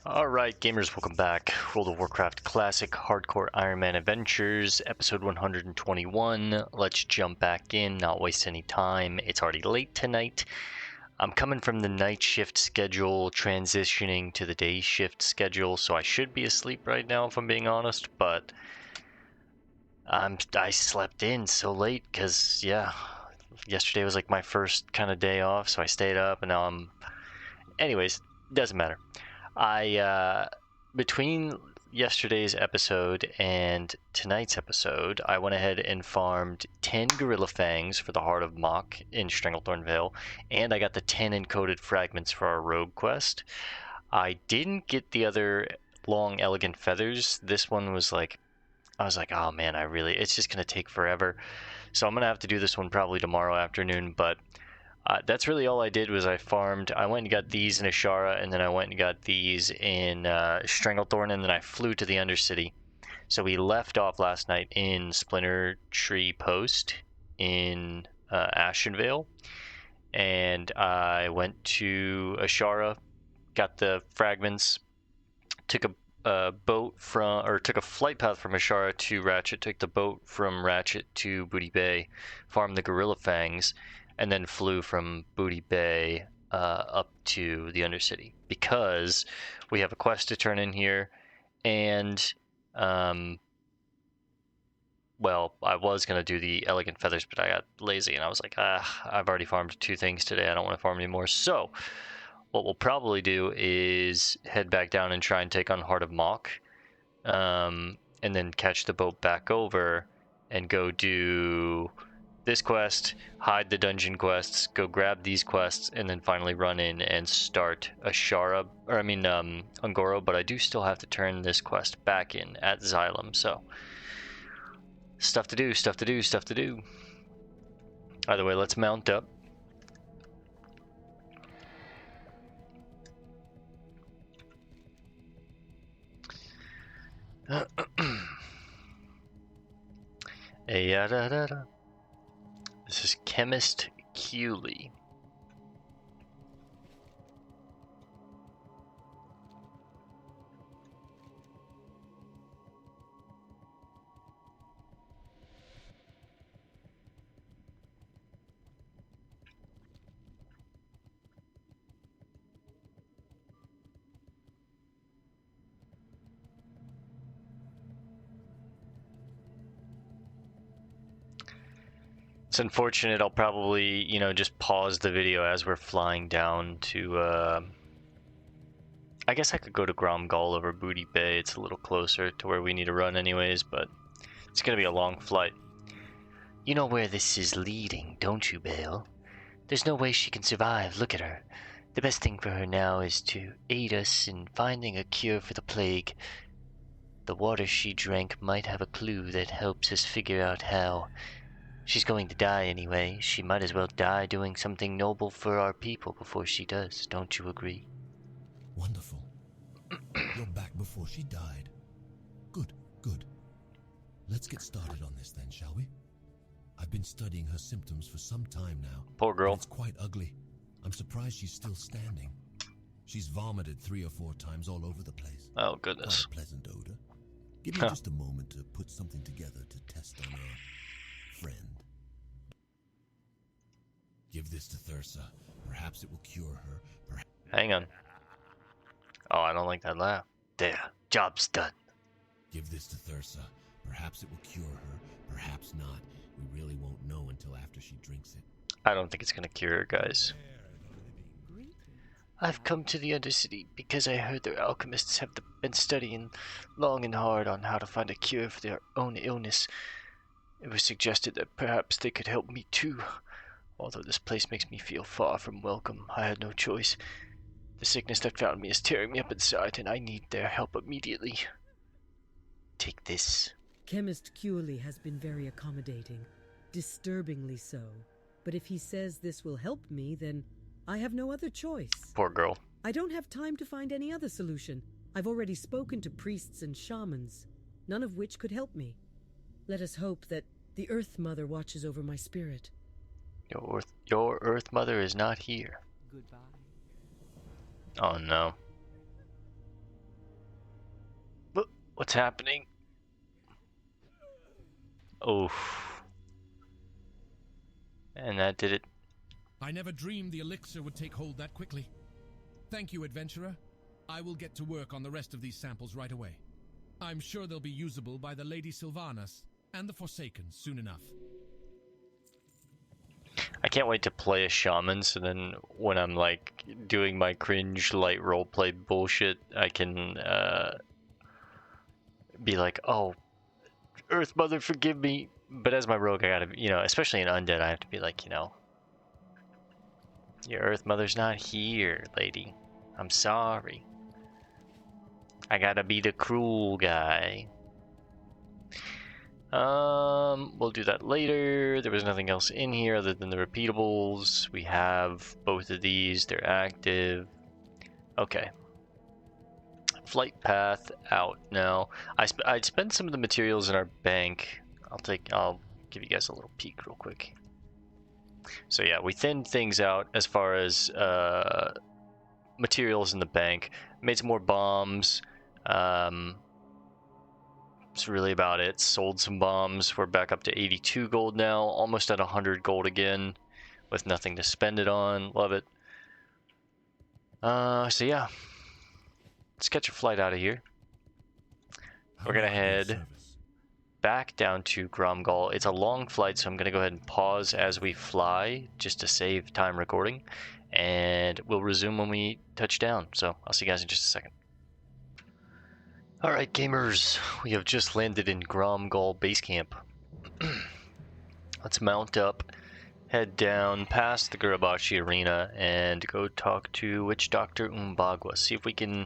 Alright, gamers, welcome back. World of Warcraft Classic Hardcore Ironman Adventures, episode 121. Let's jump back in, not waste any time. It's already late tonight. I'm coming from the night shift schedule, transitioning to the day shift schedule, so I should be asleep right now if I'm being honest, but I slept in so late because, yeah, yesterday was like my first kind of day off, so I stayed up and now anyways, doesn't matter. Between yesterday's episode and tonight's episode, I went ahead and farmed 10 Gorilla Fangs for the Heart of Mach in Stranglethorn Vale, and I got the 10 encoded fragments for our Rogue quest. I didn't get the other long, elegant feathers. This one was like, I was like, oh man, it's just going to take forever. So I'm going to have to do this one probably tomorrow afternoon, but that's really all I did was I farmed. I went and got these in Ashara, and then I went and got these in Stranglethorn, and then I flew to the Undercity. So we left off last night in Splinter Tree Post in Ashenvale, and I went to Ashara, got the fragments, took a took a flight path from Ashara to Ratchet, took the boat from Ratchet to Booty Bay, farmed the Gorilla Fangs, and then flew from Booty Bay up to the Undercity because we have a quest to turn in here, and well, I was gonna do the elegant feathers, but I got lazy and I was like, I've already farmed 2 things today. I don't want to farm anymore. So what we'll probably do is head back down and try and take on Heart of Mach, and then catch the boat back over and go do this quest, hide the dungeon quests, go grab these quests, and then finally run in and start Ashara, Ungoro, but I do still have to turn this quest back in at Xylem, so stuff to do. Either way, let's mount up. This is Chemist Cooley. It's unfortunate. I'll probably, just pause the video as we're flying down to, I guess I could go to Gromgall over Booty Bay. It's a little closer to where we need to run anyways, but it's gonna be a long flight. You know where this is leading, don't you, Bale? There's no way she can survive. Look at her. The best thing for her now is to aid us in finding a cure for the plague. The water she drank might have a clue that helps us figure out how. She's going to die anyway. She might as well die doing something noble for our people before she does. Don't you agree? Wonderful. You're back before she died. Good. Let's get started on this then, shall we? I've been studying her symptoms for some time now. Poor girl. It's quite ugly. I'm surprised she's still standing. She's vomited 3 or 4 times all over the place. Oh, goodness. Quite a pleasant odor. Give me just a moment to put something together to test on her friend. Give this to Thursa. Perhaps it will cure her. Hang on. Oh, I don't like that laugh. There. Job's done. Give this to Thursa. Perhaps it will cure her. Perhaps not. We really won't know until after she drinks it. I don't think it's gonna cure her, guys. I've come to the Undercity because I heard their alchemists have been studying long and hard on how to find a cure for their own illness. It was suggested that perhaps they could help me too. Although this place makes me feel far from welcome, I had no choice. The sickness that found me is tearing me up inside, and I need their help immediately. Take this. Chemist Cooley has been very accommodating, disturbingly so. But if he says this will help me, then I have no other choice. Poor girl. I don't have time to find any other solution. I've already spoken to priests and shamans, none of which could help me. Let us hope that the Earth Mother watches over my spirit. Your Earth Mother is not here. Goodbye. Oh no. What's happening? Oh. And that did it. I never dreamed the elixir would take hold that quickly. Thank you, adventurer. I will get to work on the rest of these samples right away. I'm sure they'll be usable by the Lady Sylvanas and the Forsaken soon enough. I can't wait to play a shaman, so then when I'm like doing my cringe light roleplay bullshit, I can be like, oh, Earth Mother, forgive me. But as my rogue, I gotta, especially in Undead, I have to be like, your Earth Mother's not here, lady. I'm sorry. I gotta be the cruel guy. We'll do that later. There was nothing else in here other than the repeatables. We have both of these. They're active. Okay. Flight path out now. I'd spend some of the materials in our bank. I'll give you guys a little peek real quick. So yeah, we thinned things out as far as materials in the bank. Made some more bombs. That's really about it. Sold some bombs. We're back up to 82 gold now. Almost at 100 gold again. With nothing to spend it on. Love it. So yeah. Let's catch a flight out of here. We're gonna head back down to Gromgal. It's a long flight, so I'm gonna go ahead and pause as we fly, just to save time recording. And we'll resume when we touch down. So I'll see you guys in just a second. Alright gamers, we have just landed in Gromgal base camp. Let's mount up, head down past the Gurabashi arena, and go talk to Witch Doctor Umbagwa. See if we can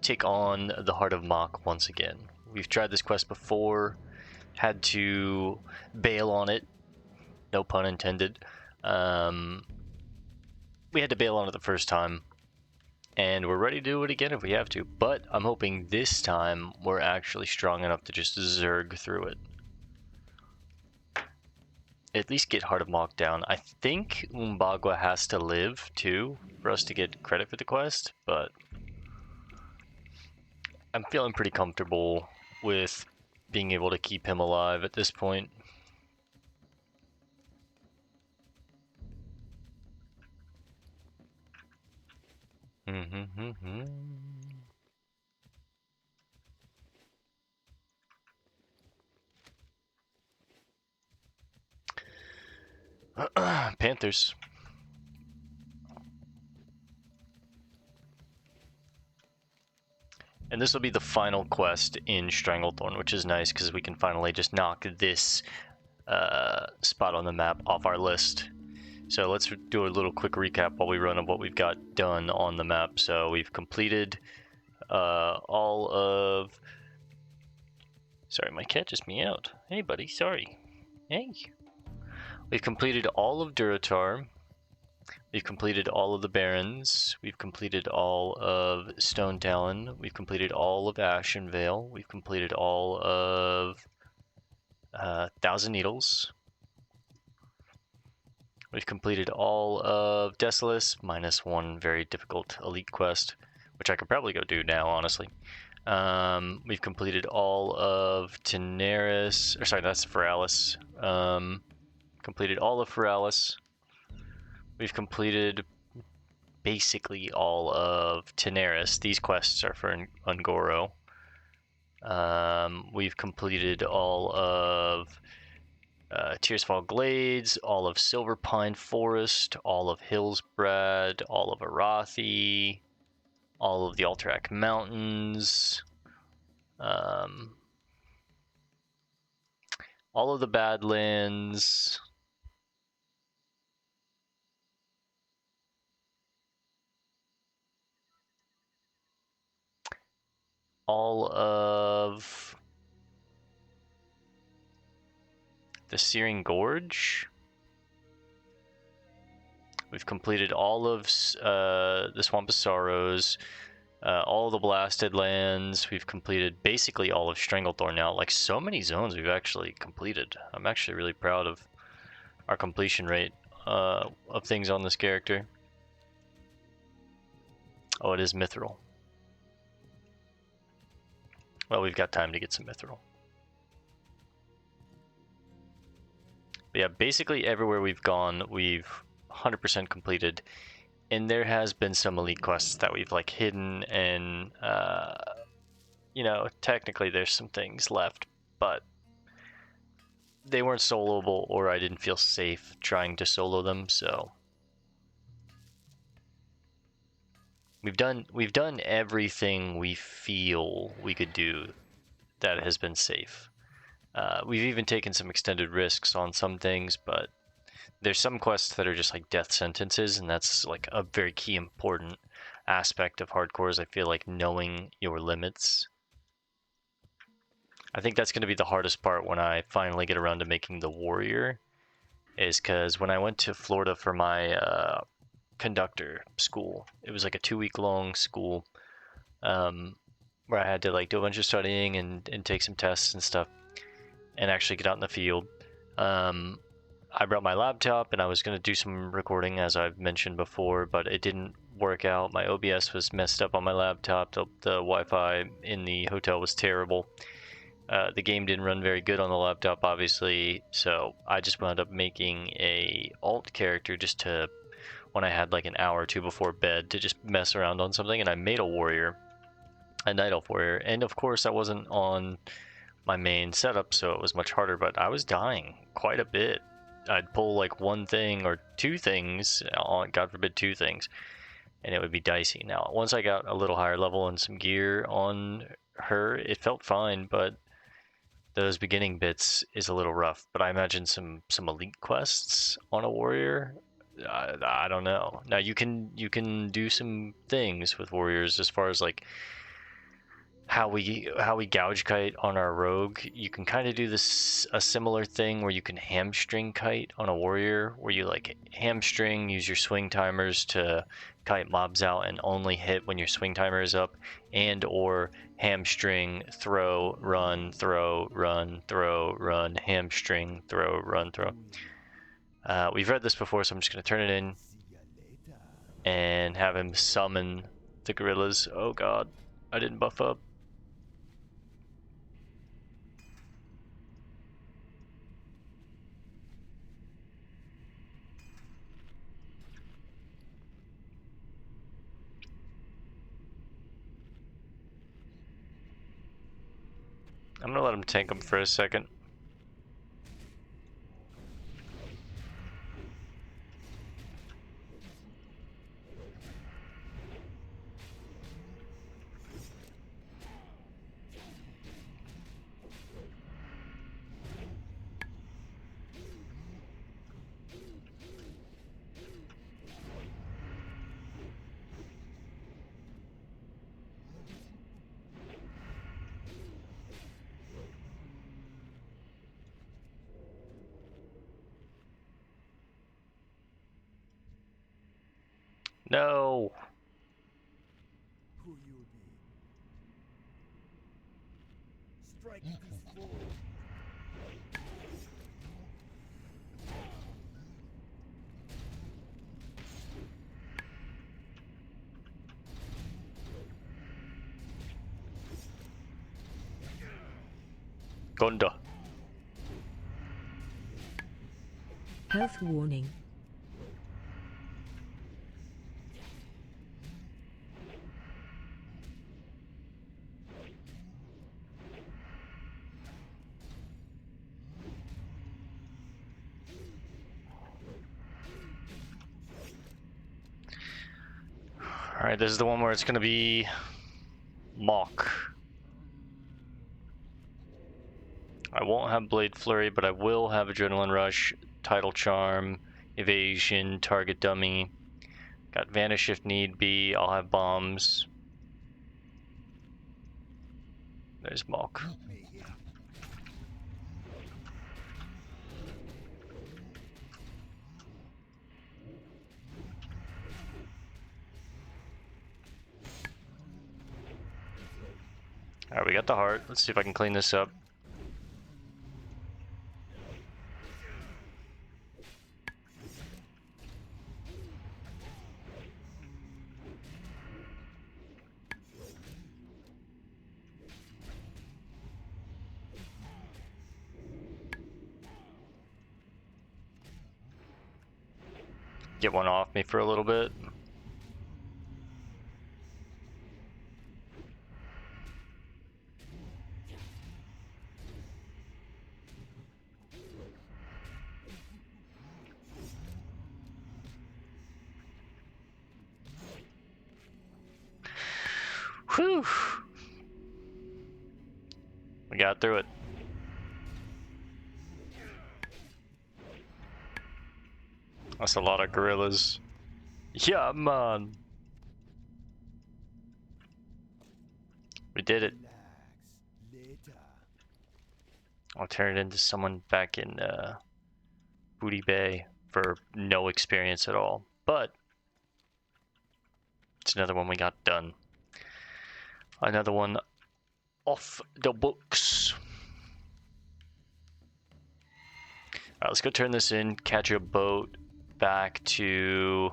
take on the Heart of Mach once again. We've tried this quest before, had to bail on it, no pun intended. We had to bail on it the first time. And we're ready to do it again if we have to. But I'm hoping this time we're actually strong enough to just zerg through it. At least get Heart of Mach down. I think Umbagwa has to live too for us to get credit for the quest. But I'm feeling pretty comfortable with being able to keep him alive at this point. Panthers. And this will be the final quest in Stranglethorn, which is nice because we can finally just knock this spot on the map off our list. So let's do a little quick recap while we run of what we've got done on the map. So we've completed all of... Sorry, my cat just meowed. Hey, buddy, sorry. Hey. We've completed all of Duratar. We've completed all of the Barrens. We've completed all of Stone Talon. We've completed all of Ashenvale. We've completed all of Thousand Needles. We've completed all of Desolus, minus one very difficult elite quest, which I could probably go do now, honestly. We've completed all of Tenaris, or sorry, that's Feralis. Completed all of Feralis. We've completed basically all of Tenaris. These quests are for Ungoro. We've completed all of Tearsfall Glades, all of Silverpine Forest, all of Hillsbrad, all of Arathi, all of the Alterac Mountains, all of the Badlands, all of the Searing Gorge. We've completed all of the Swamp of Sorrows, all of the Blasted Lands. We've completed basically all of Stranglethorn now. Like, so many zones we've actually completed. I'm actually really proud of our completion rate of things on this character. Oh, it is Mithril. Well, we've got time to get some mithril. But yeah, basically everywhere we've gone, we've 100% completed. And there has been some elite quests that we've like hidden, and you know, technically there's some things left, but they weren't soloable, or I didn't feel safe trying to solo them. So we've done everything we feel we could do that has been safe. We've even taken some extended risks on some things, but there's some quests that are just like death sentences, and that's like a very key important aspect of hardcore is I feel like knowing your limits. I think that's going to be the hardest part when I finally get around to making the warrior, is because when I went to Florida for my conductor school, it was like a 2-week long school, where I had to like do a bunch of studying and take some tests and stuff and actually get out in the field. I brought my laptop and I was going to do some recording, as I've mentioned before, but it didn't work out. My OBS was messed up on my laptop. The Wi-Fi in the hotel was terrible. The game didn't run very good on the laptop, obviously, so I just wound up making a alt character just to, when I had like an hour or two before bed, to just mess around on something, and I made a warrior, a night elf warrior, and of course I wasn't on my main setup, so it was much harder, but I was dying quite a bit. I'd pull like one thing or two things, God forbid 2 things, and it would be dicey. Now, once I got a little higher level and some gear on her, it felt fine, but those beginning bits is a little rough. But I imagine some elite quests on a warrior, I don't know. Now you can do some things with warriors as far as like how we gouge kite on our rogue. You can kind of do this a similar thing where you can hamstring kite on a warrior, where you like hamstring, use your swing timers to kite mobs out and only hit when your swing timer is up, and or hamstring, throw, run, throw, run, throw, run, hamstring, throw, run, throw. We've read this before, so I'm just going to turn it in and have him summon the gorillas. Oh god, I didn't buff up. I'm gonna let him tank him for a second. No! Who you be? Strike this fool. Gonda. Health warning. Alright, this is the one where it's gonna be Mock. I won't have Blade Flurry, but I will have Adrenaline Rush, Tidal Charm, Evasion, Target Dummy. Got Vanish if need be. I'll have Bombs. There's Mock. Alright, we got the heart. Let's see if I can clean this up. get one off me for a little bit. Whew. We got through it. That's a lot of gorillas. Yeah, man. We did it. Relax. Later. I'll turn it into someone back in Booty Bay for no experience at all. But it's another one we got done. Another one off the books. Alright, let's go turn this in, catch a boat back to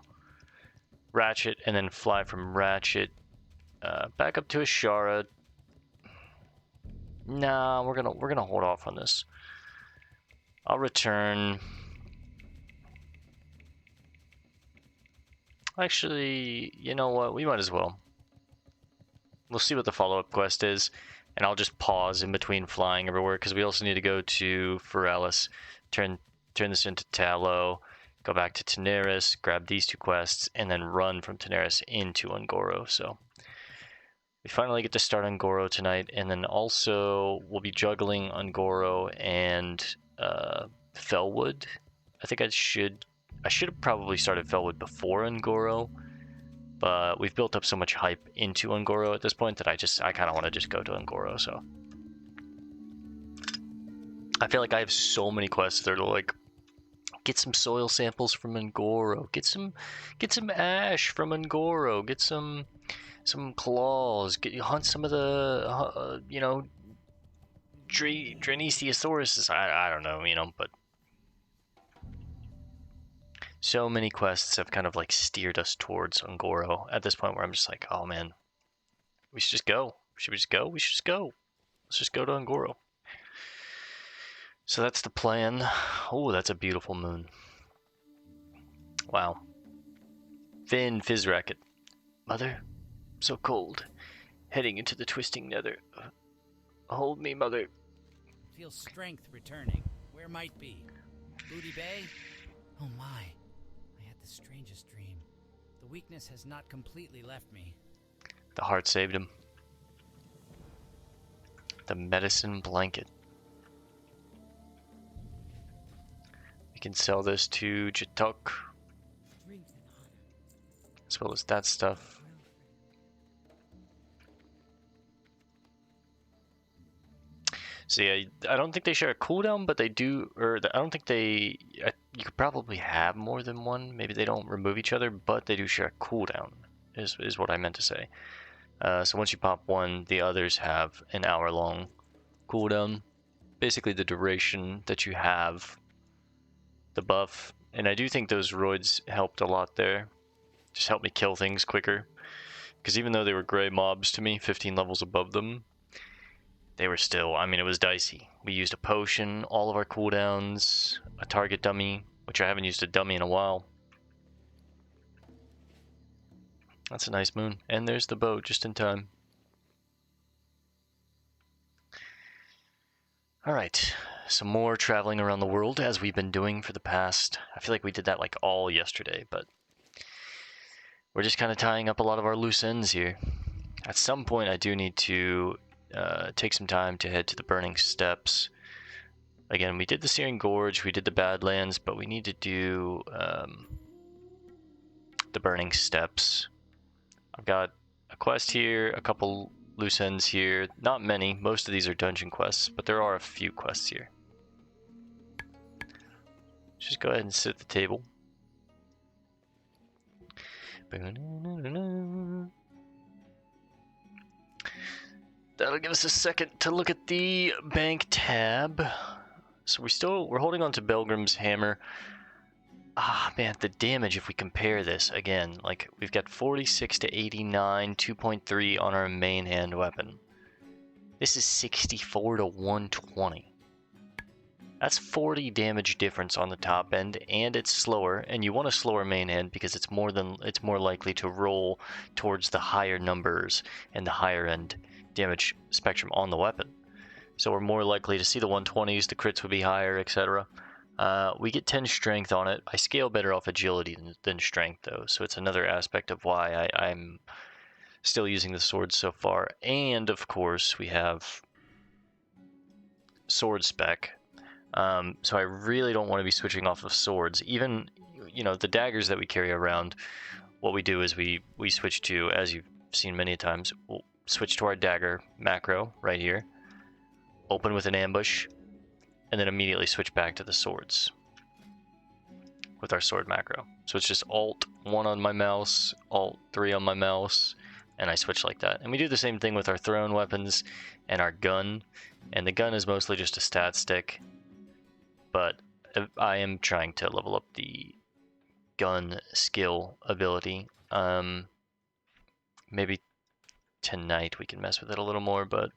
Ratchet, and then fly from Ratchet back up to Ashara. Nah, we're gonna hold off on this. I'll return. Actually, you know what? We might as well. We'll see what the follow-up quest is, and I'll just pause in between flying everywhere because we also need to go to Foralis, turn this into Tallow, go back to Teneris, grab these two quests, and then run from Teneris into Ungoro. So we finally get to start Ungoro tonight, and then also we'll be juggling Ungoro and Felwood. I think I should have probably started Felwood before Ungoro, but we've built up so much hype into Ungoro at this point that I kind of want to just go to Ungoro. So I feel like I have so many quests that are like, get some soil samples from Ungoro, get some ash from Ungoro, get some claws, hunt some of the Dranisiosauruses. I don't know, but so many quests have kind of like steered us towards Ungoro at this point where I'm just like, oh man, we should just go. Should we just go? We should just go. Let's just go to Ungoro. So that's the plan. Oh, that's a beautiful moon. Wow. Finn Fizzracket. Mother, so cold. Heading into the twisting nether. Hold me, mother. Feel strength returning. Where might be? Booty Bay? Oh my. I had the strangest dream. The weakness has not completely left me. The heart saved him. The medicine blanket. We can sell this to Jatuk, as well as that stuff. So yeah, I don't think they share a cooldown, but they do, or I don't think they, you could probably have more than one. Maybe they don't remove each other, but they do share a cooldown, is what I meant to say. So once you pop one, the others have an hour-long cooldown. Basically the duration that you have the buff, and I do think those roids helped a lot there. Just helped me kill things quicker, because even though they were gray mobs to me, 15 levels above them, they were still, I mean, it was dicey. We used a potion, all of our cooldowns, a target dummy, which I haven't used a dummy in a while. That's a nice moon, and there's the boat just in time. Alright, some more traveling around the world, as we've been doing for the past, I feel like we did that like all yesterday, but we're just kind of tying up a lot of our loose ends here. At some point I do need to take some time to head to the Burning Steppes. Again, we did the Searing Gorge, we did the Badlands, but we need to do the Burning Steppes. I've got a quest here, a couple loose ends here. Not many. Most of these are dungeon quests, but there are a few quests here. Just go ahead and sit at the table. That'll give us a second to look at the bank tab. So we're holding on to Belgrim's hammer. Ah, man, the damage, if we compare this again, like we've got 46 to 89, 2.3 on our main hand weapon. This is 64 to 120. That's 40 damage difference on the top end, and it's slower, and you want a slower main hand because it's more likely to roll towards the higher numbers and the higher end damage spectrum on the weapon. So we're more likely to see the 120s, the crits would be higher, etc. We get 10 strength on it. I scale better off agility than strength, though, so it's another aspect of why I'm still using the sword so far. And, of course, we have sword spec. So I really don't want to be switching off of swords. Even, the daggers that we carry around, what we do is we switch to, as you've seen many times, we'll switch to our dagger macro right here, open with an ambush, and then immediately switch back to the swords with our sword macro. So it's just Alt 1 on my mouse, Alt 3 on my mouse, and I switch like that. And we do the same thing with our thrown weapons and our gun. And the gun is mostly just a stat stick, but I am trying to level up the gun skill ability. Maybe tonight we can mess with it a little more, but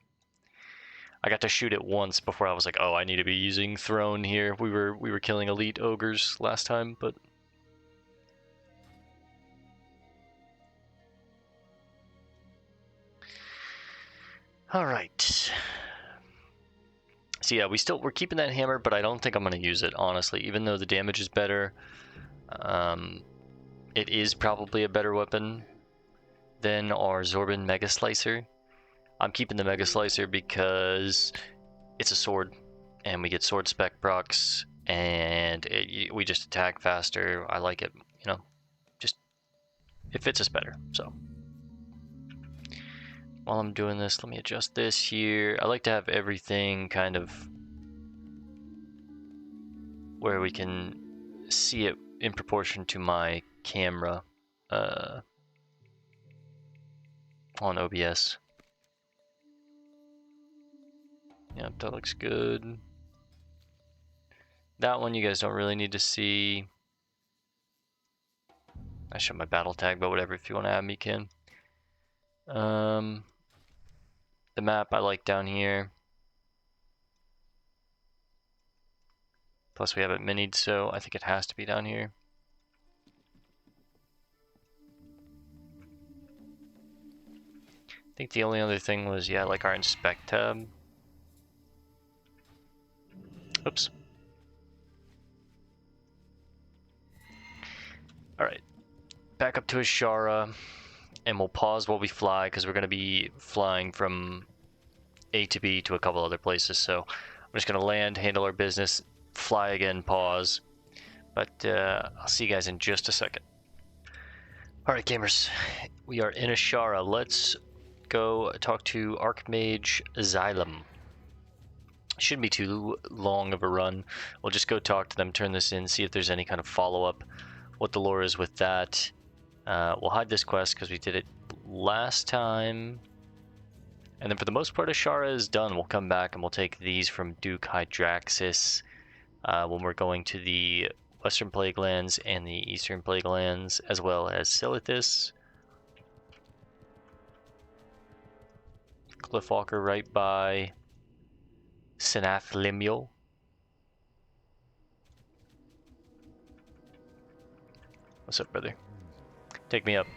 I got to shoot it once before I was like, oh, I need to be using thrown here. We were killing elite ogres last time, but all right. So yeah, we're keeping that hammer, but I don't think I'm gonna use it, honestly. Even though the damage is better, it is probably a better weapon than our Zorbin Mega Slicer. I'm keeping the Mega Slicer because it's a sword, and we get sword spec procs, and we just attack faster. I like it, just it fits us better. So while I'm doing this, let me adjust this here. I like to have everything kind of where we can see it in proportion to my camera on OBS. Yeah, that looks good. That one you guys don't really need to see. I show my battle tag, but whatever, if you want to add me, you can. The map I like down here. Plus we have it minied, so I think it has to be down here. I think the only other thing was, yeah, like our inspect tab. Oops. Alright. Back up to Ashara, and we'll pause while we fly, because we're going to be flying from A to B to a couple other places, so I'm just going to land, handle our business, fly again, pause. But I'll see you guys in just a second. Alright, gamers. We are in Ashara. Let's go talk to Archmage Xylem. Shouldn't be too long of a run. We'll just go talk to them, turn this in, see if there's any kind of follow-up, what the lore is with that. We'll hide this quest because we did it last time. And then for the most part, Ashara is done. We'll come back and we'll take these from Duke Hydraxis when we're going to the Western Plague Lands and the Eastern Plague Lands, as well as Silithus. Cliffwalker right by Sanath Limio. What's up, brother? Take me up.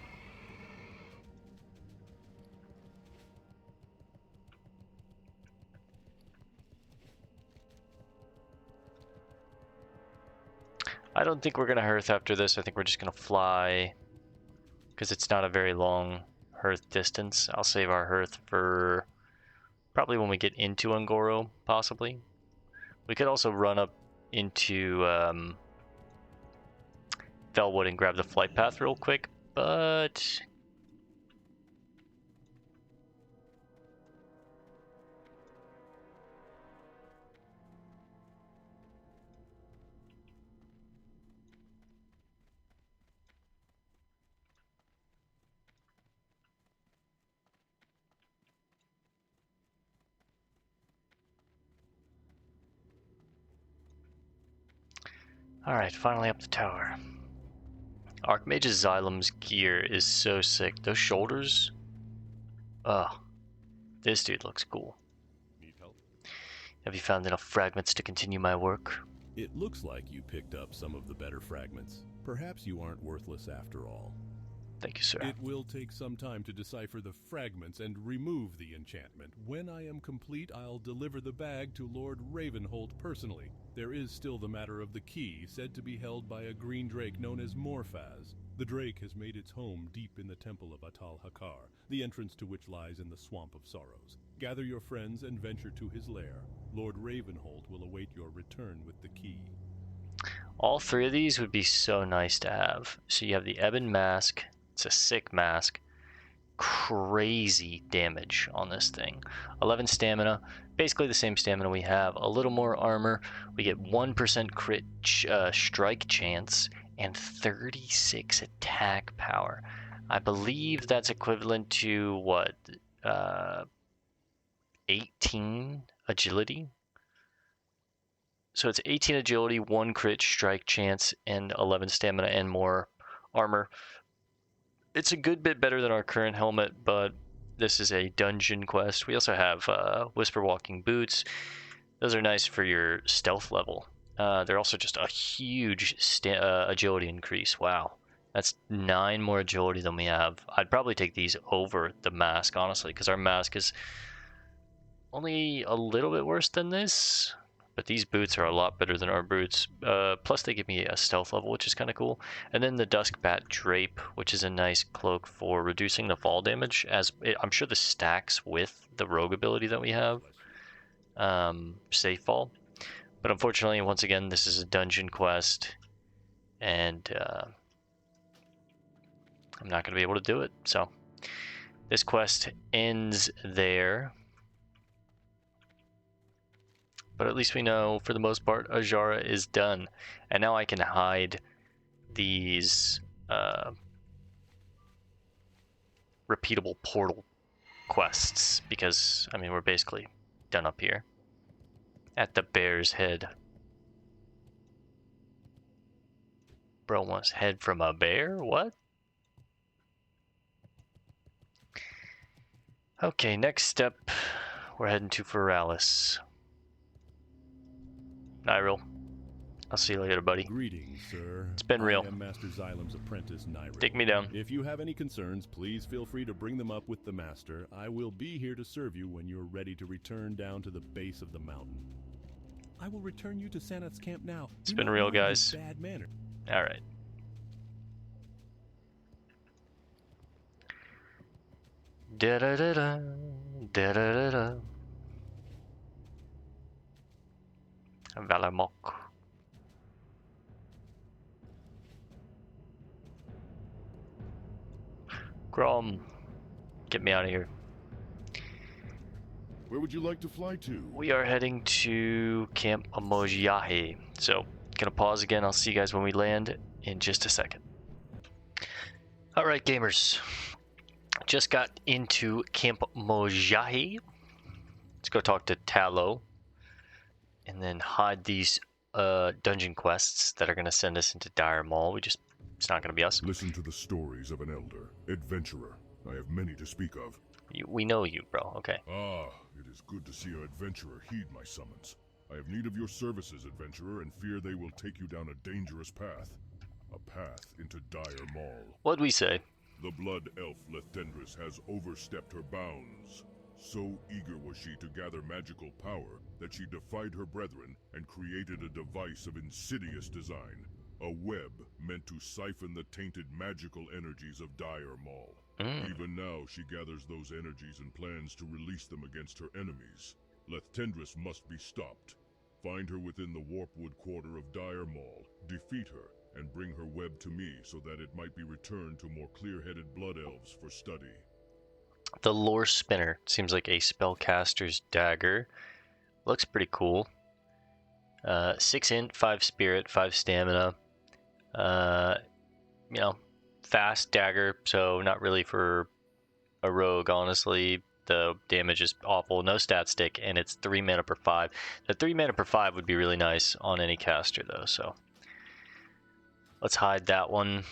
I don't think we're gonna hearth after this. I think we're just gonna fly because it's not a very long hearth distance. I'll save our hearth for probably when we get into Ungoro, possibly. We could also run up into Felwood and grab the flight path real quick, but alright, finally up the tower. Archmage Xylem's gear is so sick. Those shoulders. Ugh. This dude looks cool. Need help? Have you found enough fragments to continue my work? It looks like you picked up some of the better fragments. Perhaps you aren't worthless after all. Thank you, sir. It will take some time to decipher the fragments and remove the enchantment. When I am complete, I'll deliver the bag to Lord Ravenholt personally. There is still the matter of the key, said to be held by a green drake known as Morphaz. The drake has made its home deep in the temple of Atal Hakar, the entrance to which lies in the Swamp of Sorrows. Gather your friends and venture to his lair. Lord Ravenholt will await your return with the key. All three of these would be so nice to have. So you have the Ebon Mask. It's a sick mask. Crazy damage on this thing. 11 stamina. Basically the same stamina we have. A little more armor. We get 1% crit strike chance and 36 attack power. I believe that's equivalent to what? 18 agility? So it's 18 agility, 1 crit strike chance, and 11 stamina and more armor. It's a good bit better than our current helmet, but this is a dungeon quest. We also have Whisper Walking Boots. Those are nice for your stealth level. They're also just a huge agility increase. Wow. That's 9 more agility than we have. I'd probably take these over the mask, honestly, because our mask is only a little bit worse than this. But these boots are a lot better than our boots. Plus they give me a stealth level, which is kind of cool. And then the Duskbat Drape, which is a nice cloak for reducing the fall damage. I'm sure this stacks with the rogue ability that we have. Safe fall. But unfortunately, once again, this is a dungeon quest. And I'm not going to be able to do it. So this quest ends there. But at least we know, for the most part, Ajara is done. And now I can hide these repeatable portal quests. Because, I mean, we're basically done up here. At the Bear's Head. Bro wants head from a bear? What? Okay, next step. We're heading to Feralis. Nyril, I'll see you later, buddy. Greetings, sir. It's been real. I am Master Xylem's apprentice, Nyril. Take me down. If you have any concerns, please feel free to bring them up with the Master. I will be here to serve you when you're ready to return down to the base of the mountain. I will return you to Saneth's camp now. It's been real, guys. Bad manner. All right. Da da da da da da da da. Valamok. Grom, get me out of here. Where would you like to fly to? We are heading to Camp Mojiahe. So, gonna pause again. I'll see you guys when we land in just a second. Alright, gamers. Just got into Camp Mojiahe. Let's go talk to Tallow. And then hide these dungeon quests that are going to send us into Dire Maul. It's not going to be us. Listen to the stories of an elder, adventurer. I have many to speak of. We know you, bro. Okay. Ah, it is good to see an adventurer heed my summons. I have need of your services, adventurer, and fear they will take you down a dangerous path. A path into Dire Maul. What'd we say? The blood elf Lethendris has overstepped her bounds. So eager was she to gather magical power that she defied her brethren and created a device of insidious design. A web meant to siphon the tainted magical energies of Dire Maul. Even now she gathers those energies and plans to release them against her enemies. Lethendris must be stopped. Find her within the Warpwood quarter of Dire Maul, defeat her, and bring her web to me so that it might be returned to more clear-headed blood elves for study. The Lore Spinner. Seems like a spellcaster's dagger. Looks pretty cool. 6 int, 5 spirit, 5 stamina. Fast dagger, so not really for a rogue, honestly. The damage is awful. No stat stick, and it's 3 mana per 5. The 3 mana per 5 would be really nice on any caster, though, so. Let's hide that one.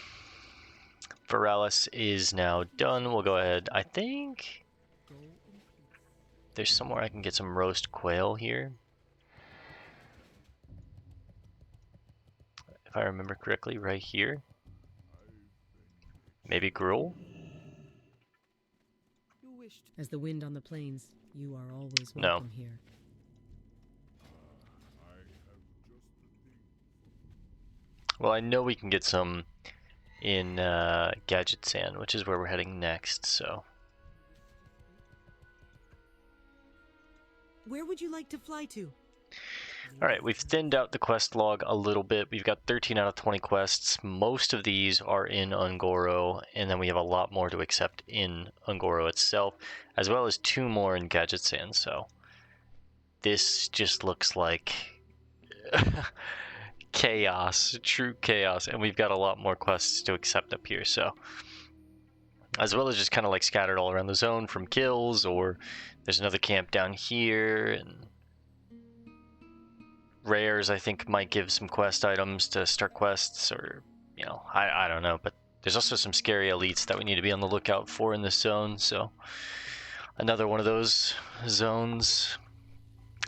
Feralis is now done. We'll go ahead. I think there's somewhere I can get some roast quail here. if I remember correctly, right here. Maybe Gruel? As the wind on the plains, you are always No. welcome here. Well, I know we can get some in Gadget Sand, which is where we're heading next, so. Where would you like to fly to? Alright, we've thinned out the quest log a little bit. We've got 13 out of 20 quests. Most of these are in Ungoro, and then we have a lot more to accept in Ungoro itself, as well as 2 more in Gadget Sand, so. This just looks like chaos, true chaos, and we've got a lot more quests to accept up here, so. As well as just kind of like scattered all around the zone from kills, or there's another camp down here, and rares I think might give some quest items to start quests, or, you know, I don't know, but there's also some scary elites that we need to be on the lookout for in this zone, so another one of those zones.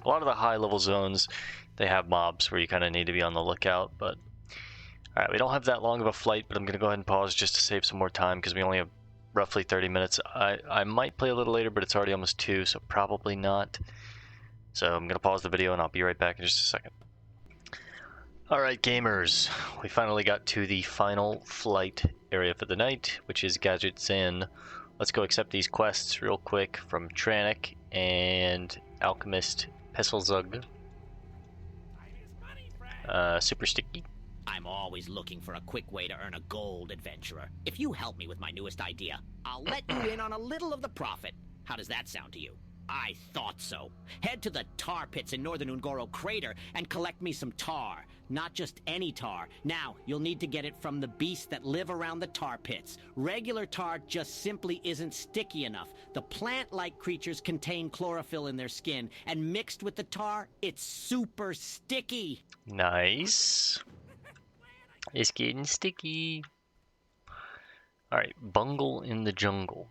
A lot of the high level zones, they have mobs where you kind of need to be on the lookout, but alright, we don't have that long of a flight, but I'm going to go ahead and pause just to save some more time because we only have roughly 30 minutes. I might play a little later, but it's already almost 2, so probably not. So I'm going to pause the video and I'll be right back in just a second. Alright gamers, we finally got to the final flight area for the night, which is Gadget Sand. Let's go accept these quests real quick from Tranich and Alchemist Pesselzug. Super Sticky. I'm always looking for a quick way to earn a gold, adventurer. If you help me with my newest idea, I'll let you in on a little of the profit. How does that sound to you? I thought so. Head to the tar pits in northern Ungoro Crater and collect me some tar. Not just any tar. Now, you'll need to get it from the beasts that live around the tar pits. Regular tar just simply isn't sticky enough. The plant-like creatures contain chlorophyll in their skin, and mixed with the tar, it's super sticky. Nice. It's getting sticky. Alright, Bungle in the Jungle.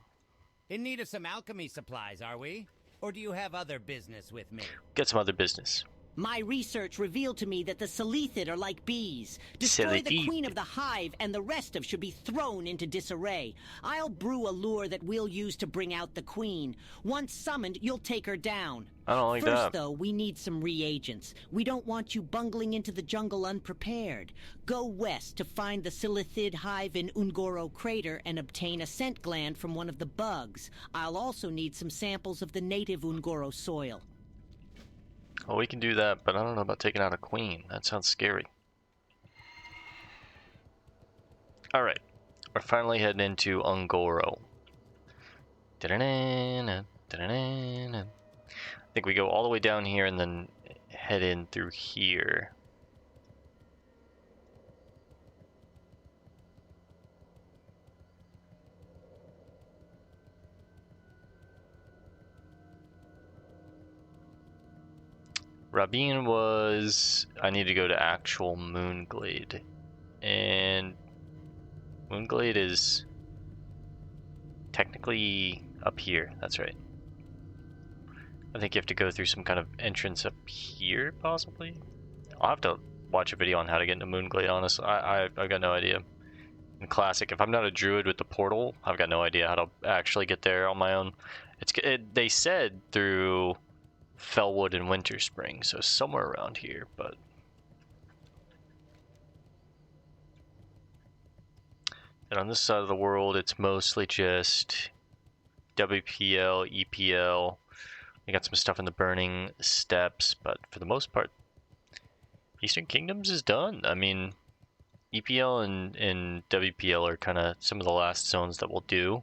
In need of some alchemy supplies, are we? Or do you have other business with me? Get some other business. My research revealed to me that the Selethid are like bees. Destroy the Selethid. queen of the hive, and the rest of should be thrown into disarray. I'll brew a lure that we'll use to bring out the queen. Once summoned, you'll take her down. I don't like First, that. though, we need some reagents. We don't want you bungling into the jungle unprepared. Go west to find the Selethid hive in Ungoro Crater and obtain a scent gland from one of the bugs. I'll also need some samples of the native Ungoro soil. Well, we can do that, but I don't know about taking out a queen. That sounds scary. Alright, we're finally heading into Ungoro. I think we go all the way down here and then head in through here. Rabin was... I need to go to actual Moonglade. And Moonglade is technically up here. That's right. I think you have to go through some kind of entrance up here, possibly? I'll have to watch a video on how to get into Moonglade, honestly. I've got no idea. In Classic, if I'm not a druid with the portal, I've got no idea how to actually get there on my own. They said through Fellwood and Winter Spring, so somewhere around here, but... And on this side of the world, it's mostly just WPL, EPL. We got some stuff in the Burning Steppes, but for the most part, Eastern Kingdoms is done. I mean, EPL and WPL are kind of some of the last zones that we'll do.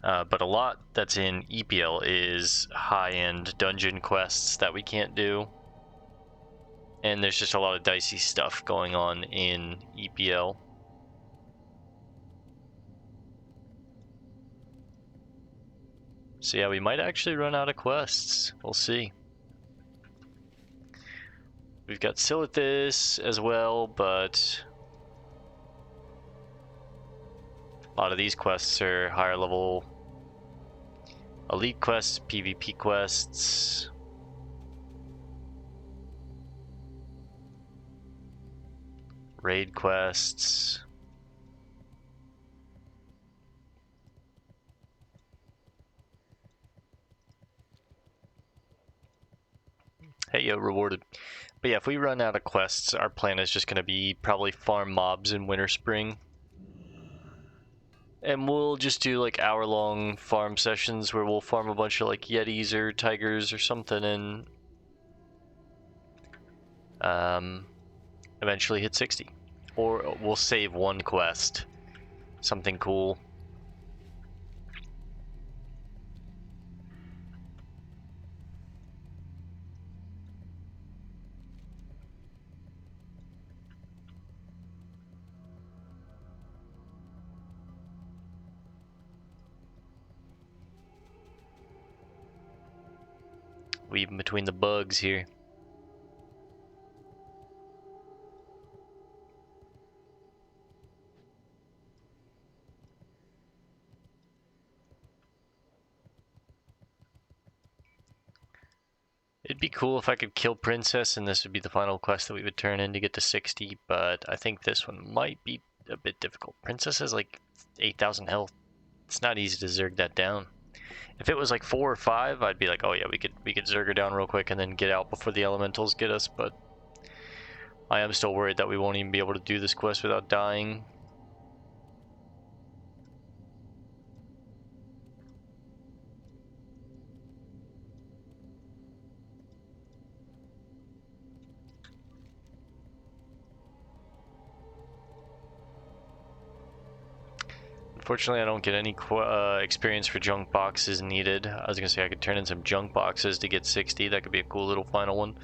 But a lot that's in EPL is high-end dungeon quests that we can't do. And there's just a lot of dicey stuff going on in EPL. So yeah, we might actually run out of quests. We'll see. We've got Silithus as well, but a lot of these quests are higher level elite quests, PvP quests. Raid quests. Hey, yo, rewarded. But yeah, if we run out of quests, our plan is just going to be probably farm mobs in Winter Spring. And we'll just do like hour-long farm sessions where we'll farm a bunch of like Yetis or Tigers or something and eventually hit 60. Or we'll save one quest. Something cool. Weaving between the bugs here. It'd be cool if I could kill Princess and this would be the final quest that we would turn in to get to 60, but I think this one might be a bit difficult. Princess has like 8,000 health. It's not easy to zerg that down. If it was like 4 or 5, I'd be like, oh yeah, we could zerg her down real quick and then get out before the elementals get us, but I am still worried that we won't even be able to do this quest without dying. Unfortunately, I don't get any experience for junk boxes needed. I was gonna say I could turn in some junk boxes to get 60. That could be a cool little final one.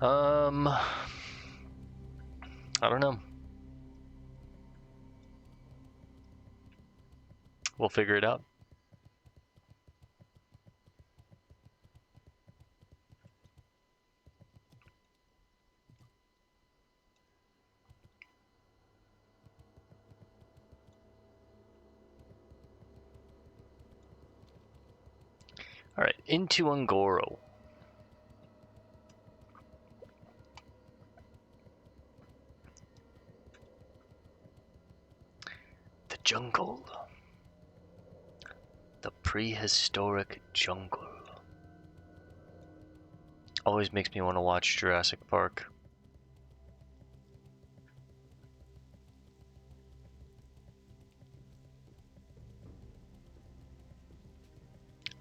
I don't know. We'll figure it out. Alright, into Ungoro. The jungle. The prehistoric jungle. Always makes me want to watch Jurassic Park.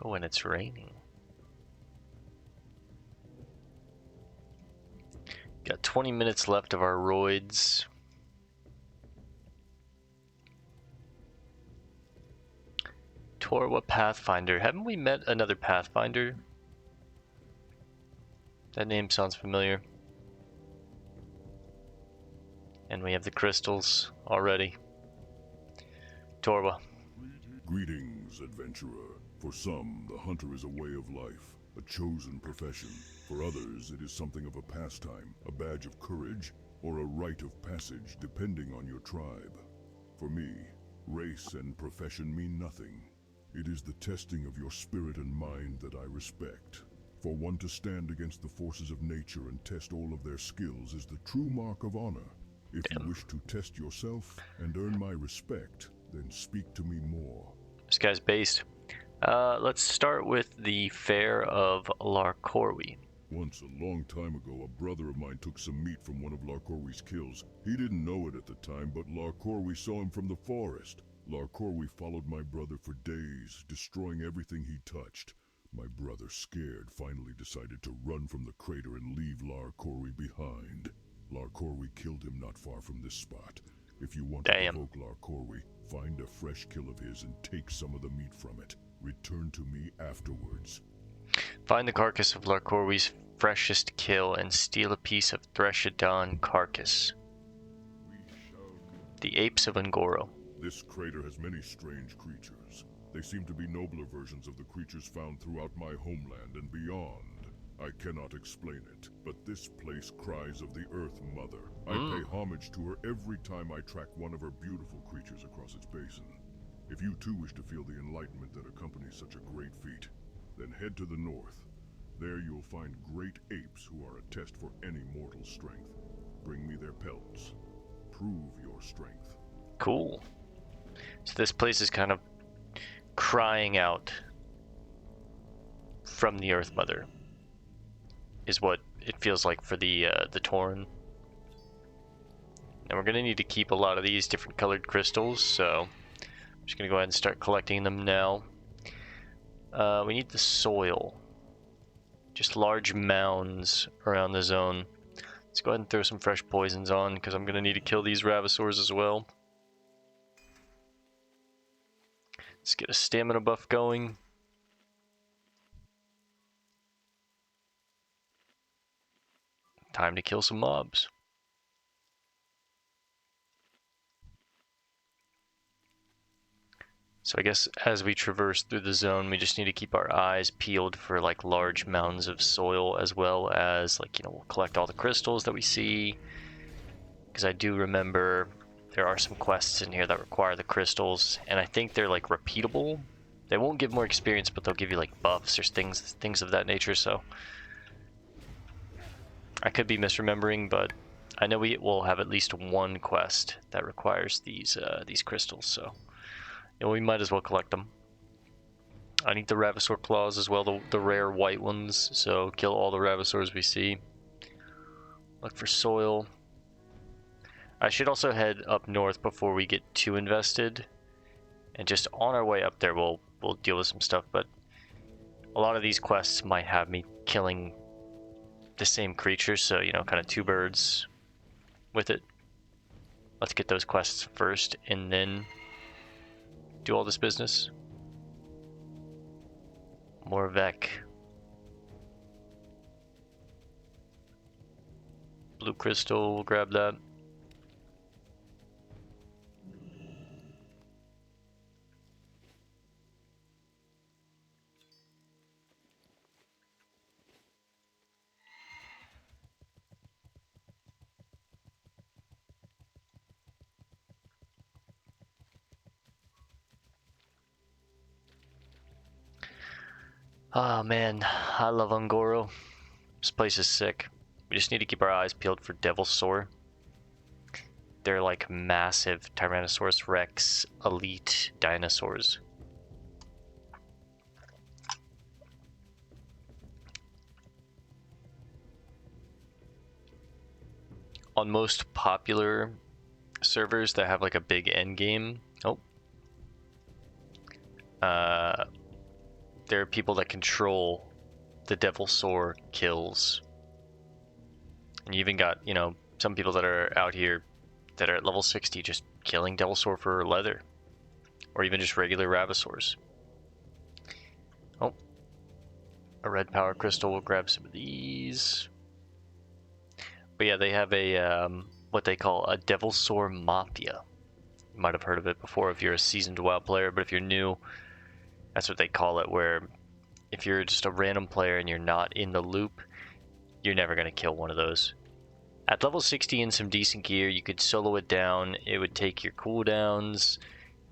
Oh, and it's raining. Got 20 minutes left of our roids. Torwa Pathfinder. Haven't we met another Pathfinder? That name sounds familiar. And we have the crystals already. Torwa. Greetings, adventurer. For some, the hunter is a way of life, a chosen profession. For others, it is something of a pastime, a badge of courage, or a rite of passage, depending on your tribe. For me, race and profession mean nothing. It is the testing of your spirit and mind that I respect. For one to stand against the forces of nature and test all of their skills is the true mark of honor. If you wish to test yourself and earn my respect, then speak to me more. This guy's based. Let's start with the Fair of Larcorwi. Once, a long time ago, a brother of mine took some meat from one of Larcorwi's kills. He didn't know it at the time, but Larcorwi saw him from the forest. Larcorwi followed my brother for days, destroying everything he touched. My brother, scared, finally decided to run from the crater and leave Larcorwi behind. Larcorwi killed him not far from this spot. If you want to provoke Larcorwi, find a fresh kill of his and take some of the meat from it. Return to me afterwards. Find the carcass of Larcorwi's freshest kill and steal a piece of Threshodon carcass. The Apes of Ungoro. This crater has many strange creatures. They seem to be nobler versions of the creatures found throughout my homeland and beyond. I cannot explain it, but this place cries of the Earth Mother. I pay homage to her every time I track one of her beautiful creatures across its basin. If you too wish to feel the enlightenment that accompanies such a great feat, then head to the north. There you'll find great apes who are a test for any mortal strength. bring me their pelts. Prove your strength. Cool. So this place is kind of crying out from the Earth Mother, is what it feels like for the Tauren. And we're gonna need to keep a lot of these different colored crystals, so I'm just gonna go ahead and start collecting them now. We need the soil. Just large mounds around the zone. Let's go ahead and throw some fresh poisons on, because I'm gonna need to kill these Ravasors as well. Let's get a stamina buff going. Time to kill some mobs. So I guess as we traverse through the zone, we just need to keep our eyes peeled for like large mounds of soil, as well as like, you know, we'll collect all the crystals that we see. Because I do remember there are some quests in here that require the crystals, and I think they're like repeatable. They won't give more experience, but they'll give you like buffs or things of that nature, so I could be misremembering, but I know we will have at least one quest that requires these crystals, so you know, we might as well collect them. I need the Ravasor claws as well, the rare white ones, so kill all the Ravasors we see. Look for soil. I should also head up north before we get too invested, and just on our way up there we'll deal with some stuff, but a lot of these quests might have me killing the same creature, so you know, kind of two birds with it. Let's get those quests first and then do all this business. More Vec. Blue crystal, we'll grab that. Oh man, I love Ungoro. This place is sick. We just need to keep our eyes peeled for Devilsaur. They're like massive Tyrannosaurus Rex elite dinosaurs. On most popular servers that have like a big end game, there are people that control the Devilsaur kills. And you even got, you know, some people that are out here that are at level 60 just killing Devilsaur for leather. Or even just regular Ravasors. Oh. A red power crystal, we'll grab some of these. But yeah, they have a, what they call a Devilsaur Mafia. You might have heard of it before if you're a seasoned WoW player, but if you're new, that's what they call it, where if you're just a random player and you're not in the loop, you're never going to kill one of those. At level 60 in some decent gear, you could solo it down. It would take your cooldowns.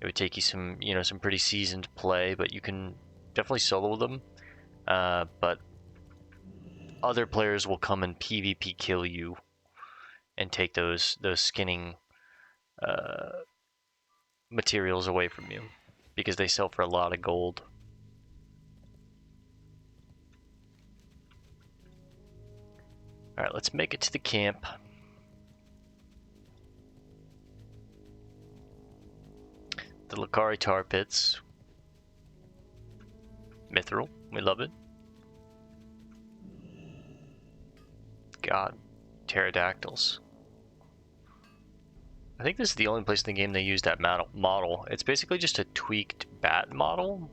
It would take you some, you know, some pretty seasoned play, but you can definitely solo them. But other players will come and PvP kill you and take those skinning materials away from you because they sell for a lot of gold. Alright, let's make it to the camp. The Lakari tar pits. Mithril, we love it. God, pterodactyls. I think this is the only place in the game they use that model. It's basically just a tweaked bat model.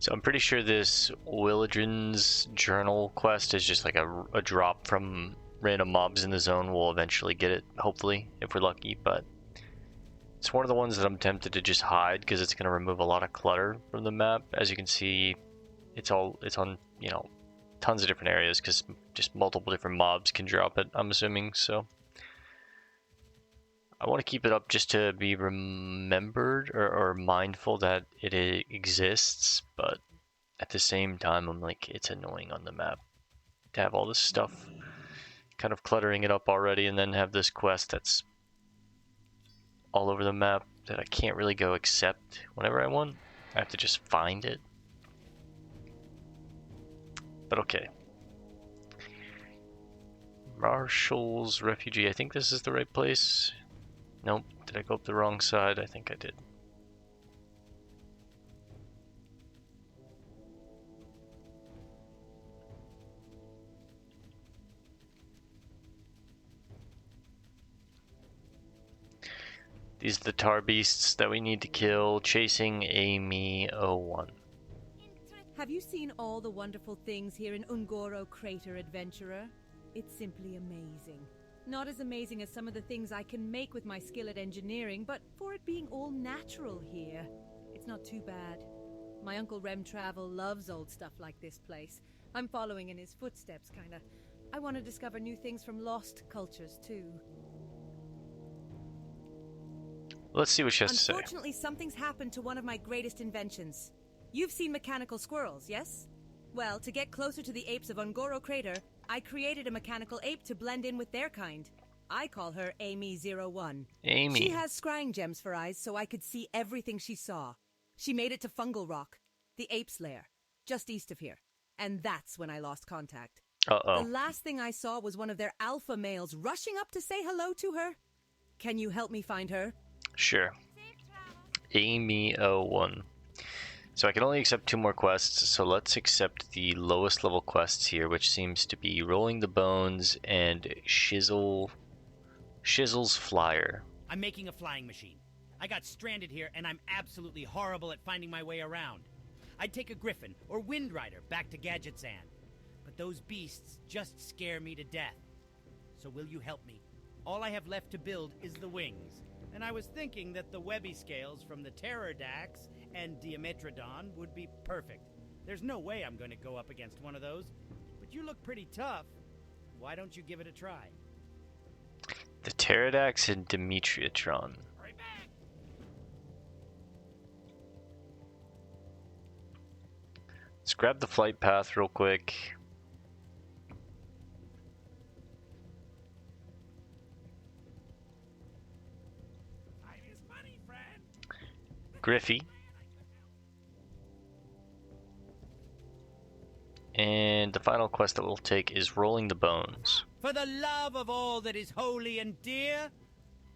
So I'm pretty sure this Willadrin's journal quest is just like a drop from random mobs in the zone. We'll eventually get it, hopefully, if we're lucky, but It's one of the ones that I'm tempted to just hide because it's going to remove a lot of clutter from the map. As you can see, it's on, you know, tons of different areas because just multiple different mobs can drop it, I'm assuming. So I want to keep it up just to be remembered or mindful that it exists, but at the same time, I'm like, it's annoying on the map to have all this stuff kind of cluttering it up already, and then have this quest that's all over the map that I can't really go accept whenever I want. I have to just find it. But okay. Marshall's Refugee. I think this is the right place. Nope. Did I go up the wrong side? I think I did. These are the tar beasts that we need to kill. Chasing Amy 01. Have you seen all the wonderful things here in Ungoro Crater, Adventurer? It's simply amazing. Not as amazing as some of the things I can make with my skill at engineering, but for it being all natural here, it's not too bad. My Uncle Rem Travel loves old stuff like this place. I'm following in his footsteps, kinda. I want to discover new things from lost cultures, too. Let's see what she has to say. Unfortunately, something's happened to one of my greatest inventions. You've seen mechanical squirrels, yes? Well, to get closer to the apes of Ungoro Crater, I created a mechanical ape to blend in with their kind. I call her Amy-01. Amy. She has scrying gems for eyes, so I could see everything she saw. She made it to Fungal Rock, the ape's lair, just east of here. And that's when I lost contact. Uh-oh. The last thing I saw was one of their alpha males rushing up to say hello to her. Can you help me find her? Sure. Amy 01. So I can only accept 2 more quests, so let's accept the lowest level quests here, which seems to be Rolling the Bones and Shizzle's Flyer. I'm making a flying machine. I got stranded here, and I'm absolutely horrible at finding my way around. I'd take a Griffin or Wind Rider back to Gadgetzan, but those beasts just scare me to death. So will you help me? All I have left to build is the wings, and I was thinking that the webby scales from the Pterodax and Diametrodon would be perfect. There's no way I'm going to go up against one of those, but you look pretty tough. Why don't you give it a try? The Pterodax and Dimetrodon. Right back. Let's grab the flight path real quick. Time is money, friend. Griffy. And the final quest that we'll take is Rolling the Bones. For the love of all that is holy and dear,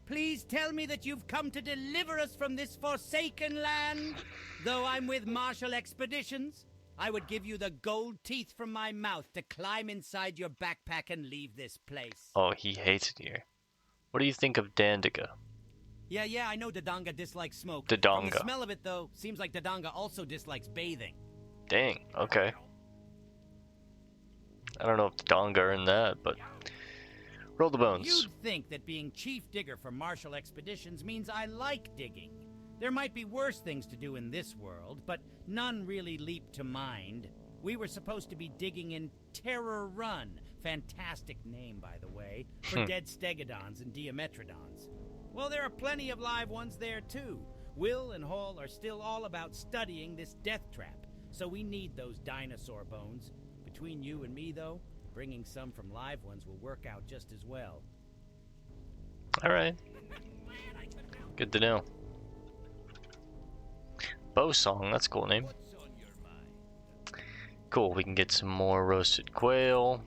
please tell me that you've come to deliver us from this forsaken land. Though I'm with Marshall Expeditions, I would give you the gold teeth from my mouth to climb inside your backpack and leave this place. Oh, he hates it here. What do you think of Dandiga? Yeah, I know Dodonga dislikes smoke. Dodonga. From the smell of it, though, seems like Dodonga also dislikes bathing. Dang, okay. I don't know if Dodonga earned that, but... Roll the bones. You'd think that being chief digger for Marshall Expeditions means I like digging. There might be worse things to do in this world, but none really leap to mind. We were supposed to be digging in Terror Run. Fantastic name, by the way, for dead stegodons and diametrodons. Well, there are plenty of live ones there, too. Will and Hall are still all about studying this death trap, so we need those dinosaur bones. Between you and me, though, bringing some from live ones will work out just as well. Alright. Good to know. Bow Song, that's a cool name. Cool, we can get some more roasted quail.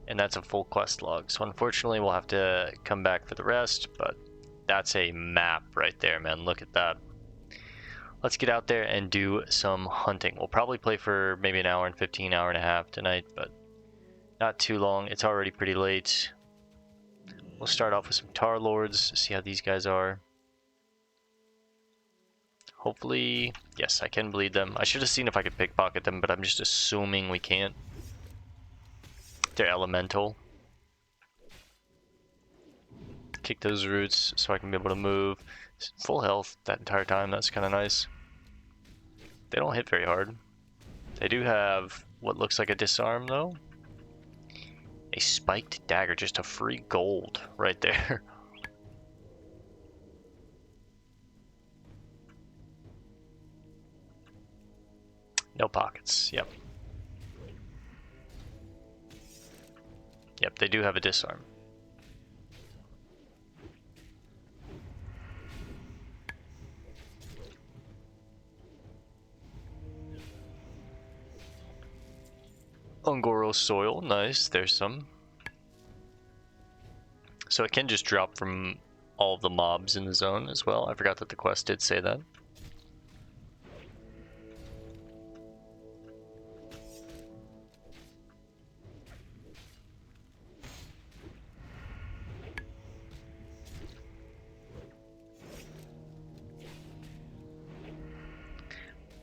And that's a full quest log. So unfortunately we'll have to come back for the rest, but that's a map right there, man. Look at that. Let's get out there and do some hunting. We'll probably play for maybe an hour and 15, hour and a half tonight, but not too long. It's already pretty late. We'll start off with some Tar Lords, see how these guys are. Hopefully, yes, I can bleed them. I should have seen if I could pickpocket them, but I'm just assuming we can't. They're elemental. kick those roots so I can be able to move. Full health that entire time, that's kind of nice. They don't hit very hard. They do have what looks like a disarm though. A spiked dagger, just a free gold right there. No pockets, yep. Yep, they do have a disarm. Ungoro soil, nice, there's some. So it can just drop from all of the mobs in the zone as well. I forgot that the quest did say that.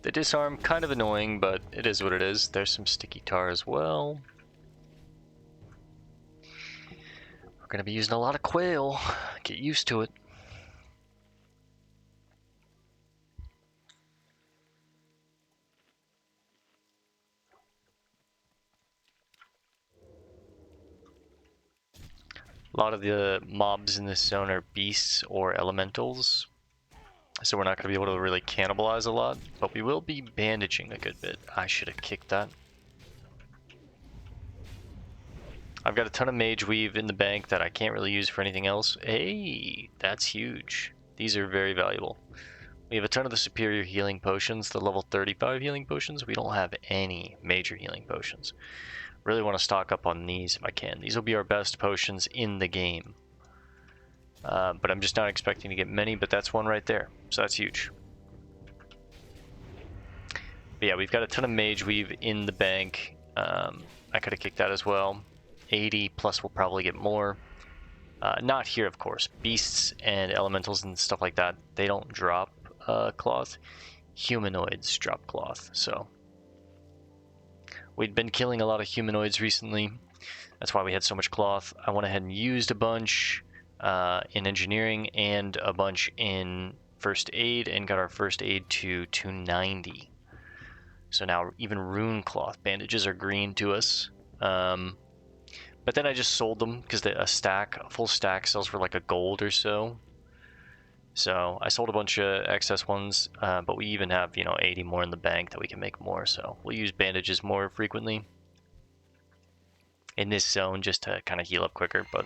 The disarm, kind of annoying, but it is what it is. There's some sticky tar as well. We're going to be using a lot of quail. Get used to it. A lot of the mobs in this zone are beasts or elementals, so we're not going to be able to really cannibalize a lot, but we will be bandaging a good bit. I should have kicked that. I've got a ton of mage weave in the bank that I can't really use for anything else. Hey, that's huge. These are very valuable. We have a ton of the superior healing potions, the level 35 healing potions. We don't have any major healing potions. Really want to stock up on these if I can. These will be our best potions in the game. But I'm just not expecting to get many, but that's one right there. So that's huge. But yeah, we've got a ton of mage weave in the bank. I could have kicked that as well. 80 plus we'll probably get more. Not here, of course. Beasts and elementals and stuff like that, they don't drop cloth. Humanoids drop cloth, so we'd been killing a lot of humanoids recently. That's why we had so much cloth. I went ahead and used a bunch in engineering and a bunch in first aid and got our first aid to 290. So now even rune cloth bandages are green to us. But then I just sold them because a full stack sells for like a gold or so. So I sold a bunch of excess ones, but we even have, 80 more in the bank that we can make more. So we'll use bandages more frequently in this zone just to kind of heal up quicker. But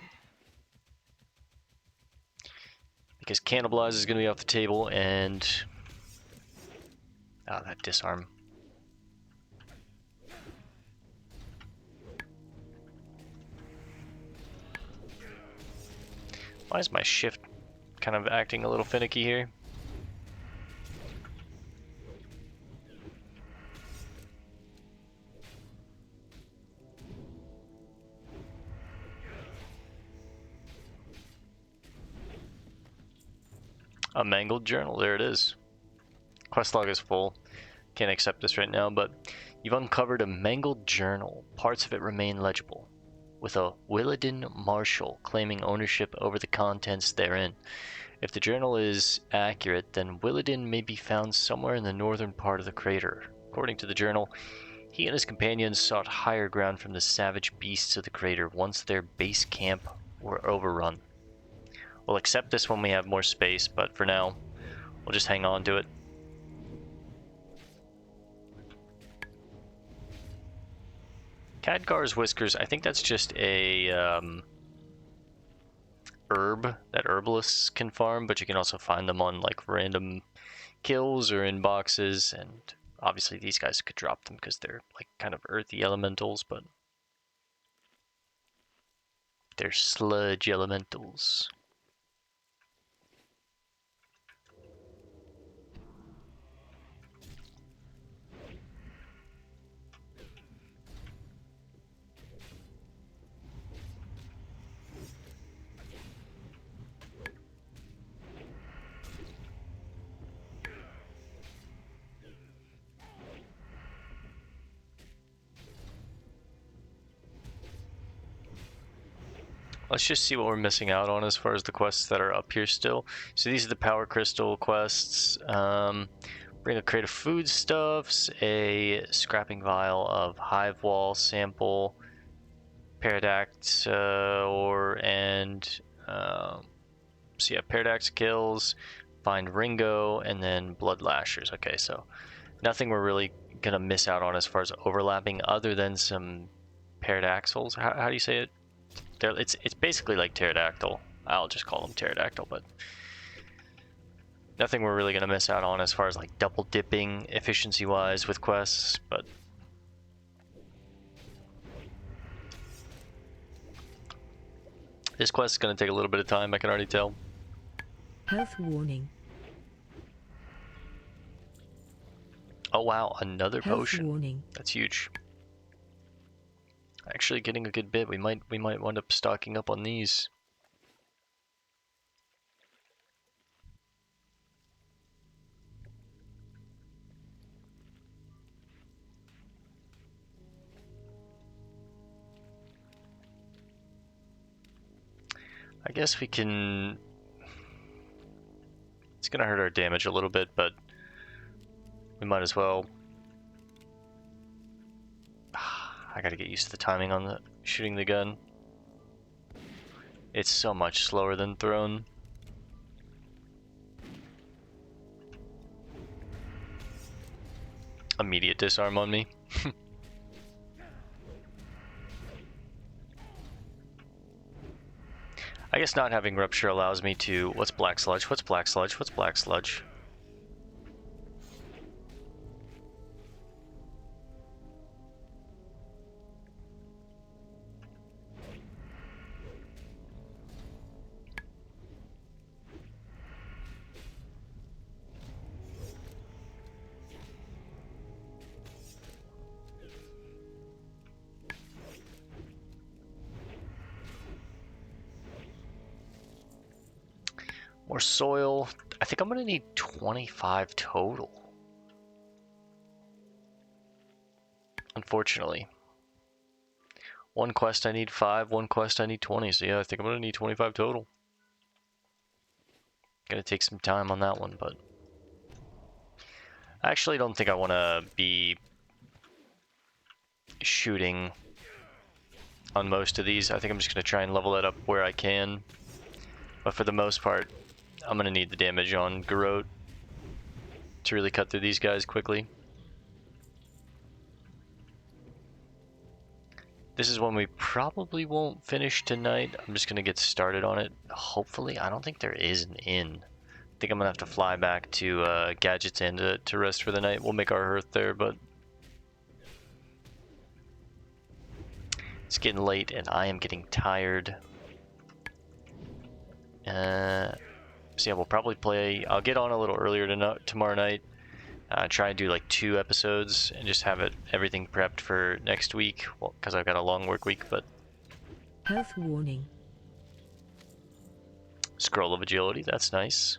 because cannibalize is going to be off the table, and that disarm. Why is my shift kind of acting a little finicky here? A mangled journal, there it is. Quest log is full. Can't accept this right now, but you've uncovered a mangled journal. Parts of it remain legible, with a Williden Marshal claiming ownership over the contents therein. If the journal is accurate, then Williden may be found somewhere in the northern part of the crater. According to the journal, he and his companions sought higher ground from the savage beasts of the crater once their base camp were overrun. We'll accept this when we have more space, but for now, we'll just hang on to it. Khadgar's whiskers, I think that's just a herb that herbalists can farm, but you can also find them on like random kills or in boxes, and obviously these guys could drop them because they're like kind of earthy elementals, but they're sludge elementals. Let's just see what we're missing out on as far as the quests that are up here still. So these are the power crystal quests. Bring a crate of foodstuffs, a scrapping vial of hive wall sample, Paradact so yeah, Paradact kills, find Ringo, and then Blood Lashers. Okay, so nothing we're really gonna miss out on as far as overlapping, other than some Pterodactyls. How do you say it? It's basically like pterodactyl. I'll just call them pterodactyl, but nothing we're really gonna miss out on as far as like double dipping efficiency wise with quests. But this quest is gonna take a little bit of time. I can already tell. Health warning. Oh wow, another Health potion. warning. That's huge. Actually, getting a good bit. We might wind up stocking up on these. I guess we can. It's gonna hurt our damage a little bit, but we might as well. I gotta get used to the timing on the shooting the gun. It's so much slower than thrown. Immediate disarm on me. I guess not having rupture allows me to. What's black sludge? What's black sludge? What's black sludge? More soil. I think I'm gonna need 25 total. Unfortunately. One quest I need 5, one quest I need 20, so yeah, I think I'm gonna need 25 total. Gonna take some time on that one, but I actually don't think I wanna be shooting on most of these. I think I'm just gonna try and level it up where I can. But for the most part, I'm gonna need the damage on Garrote to really cut through these guys quickly. This is one we probably won't finish tonight. I'm just gonna get started on it. Hopefully, I don't think there is an inn. I think I'm gonna have to fly back to Gadget's Inn to rest for the night. We'll make our hearth there, but it's getting late and I am getting tired. So yeah, we'll probably play. I'll get on a little earlier tomorrow night. Try and do like 2 episodes and just have everything prepped for next week. Well, because I've got a long work week. But Health warning. Scroll of Agility. That's nice.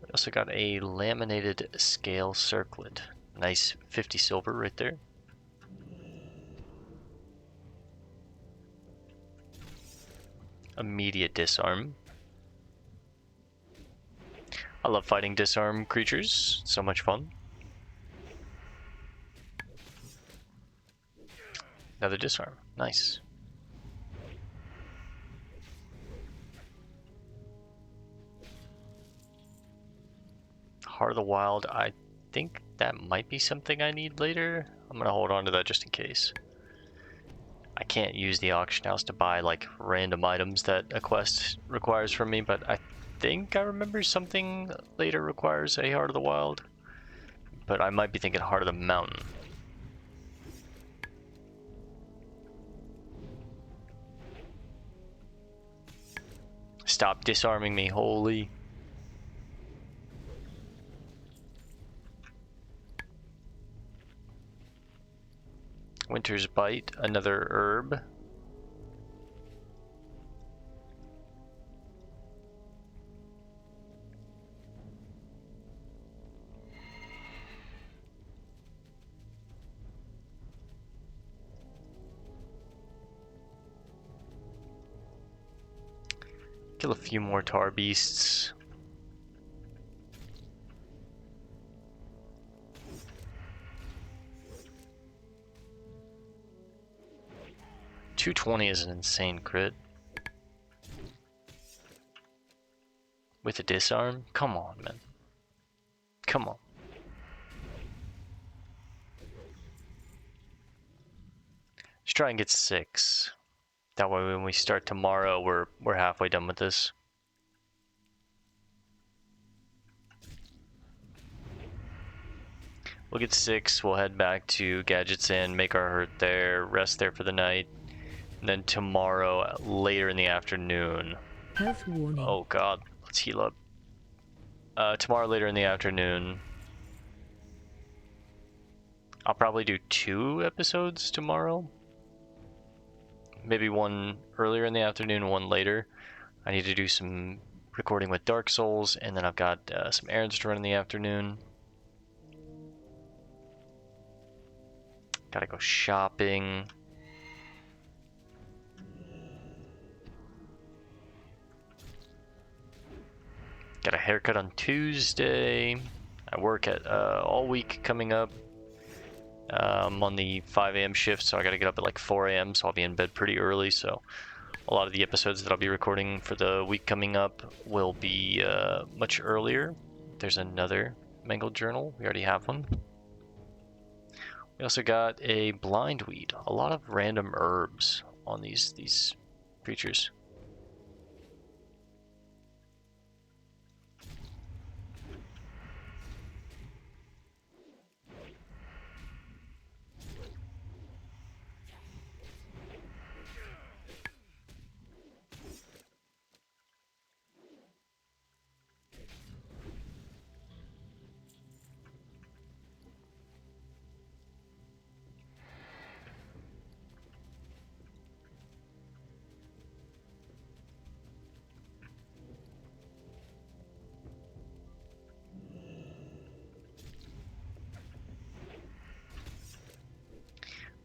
We also got a laminated scale circlet. Nice 50 silver right there. Immediate disarm. I love fighting disarm creatures. So much fun. Another disarm. Nice. Heart of the Wild, I think that might be something I need later. I'm gonna hold on to that just in case. I can't use the auction house to buy like random items that a quest requires from me, but I think I remember something later requires a Heart of the Wild. But I might be thinking Heart of the Mountain. Stop disarming me, holy. Winter's Bite, another herb. Kill a few more tar beasts. .220 is an insane crit. With a disarm? Come on, man. Come on. Let's try and get 6. That way when we start tomorrow, we're halfway done with this. We'll get 6, we'll head back to Gadget's Inn, make our hurt there, rest there for the night. And then tomorrow, later in the afternoon. Health warning. Oh god, let's heal up. Tomorrow later in the afternoon. I'll probably do 2 episodes tomorrow. Maybe one earlier in the afternoon, one later. I need to do some recording with Dark Souls, and then I've got some errands to run in the afternoon. Gotta go shopping. Got a haircut on Tuesday. I work at all week coming up. I'm on the 5 a.m. shift, so I gotta get up at like 4 a.m., so I'll be in bed pretty early, so a lot of the episodes that I'll be recording for the week coming up will be much earlier. There's another Mangled Journal. We already have one. We also got a blind weed. A lot of random herbs on these creatures.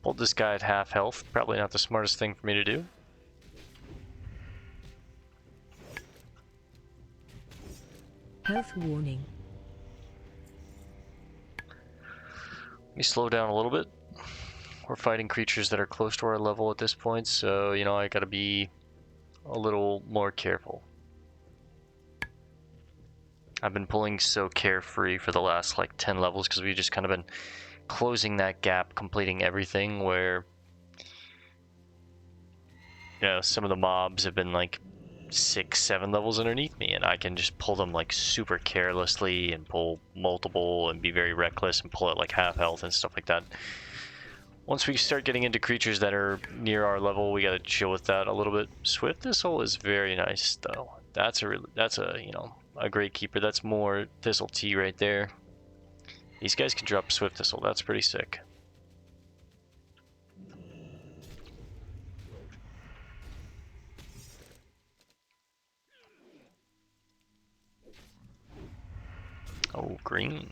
Pulled this guy at half health. Probably not the smartest thing for me to do. Health warning. Let me slow down a little bit. We're fighting creatures that are close to our level at this point, so, you know, I gotta be a little more careful. I've been pulling so carefree for the last, like, 10 levels, because we've just kind of been closing that gap, completing everything, where, you know, some of the mobs have been, like, 6, 7 levels underneath me, and I can just pull them, like, super carelessly, and pull multiple, and be very reckless, and pull at, like, half health and stuff like that. Once we start getting into creatures that are near our level, we gotta chill with that a little bit. Swift Thistle is very nice, though. That's a you know, a great keeper. That's more Thistle Tea right there. These guys can drop Swift Thistle. That's pretty sick. Oh, green.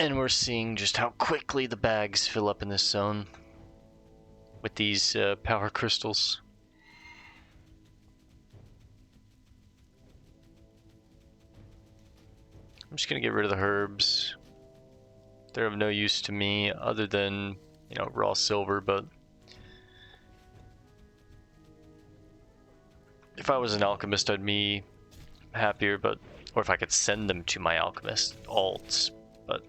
And we're seeing just how quickly the bags fill up in this zone with these power crystals. I'm just gonna get rid of the herbs. They're of no use to me other than, you know, raw silver, but if I was an alchemist, I'd be happier, but, or if I could send them to my alchemist alts, but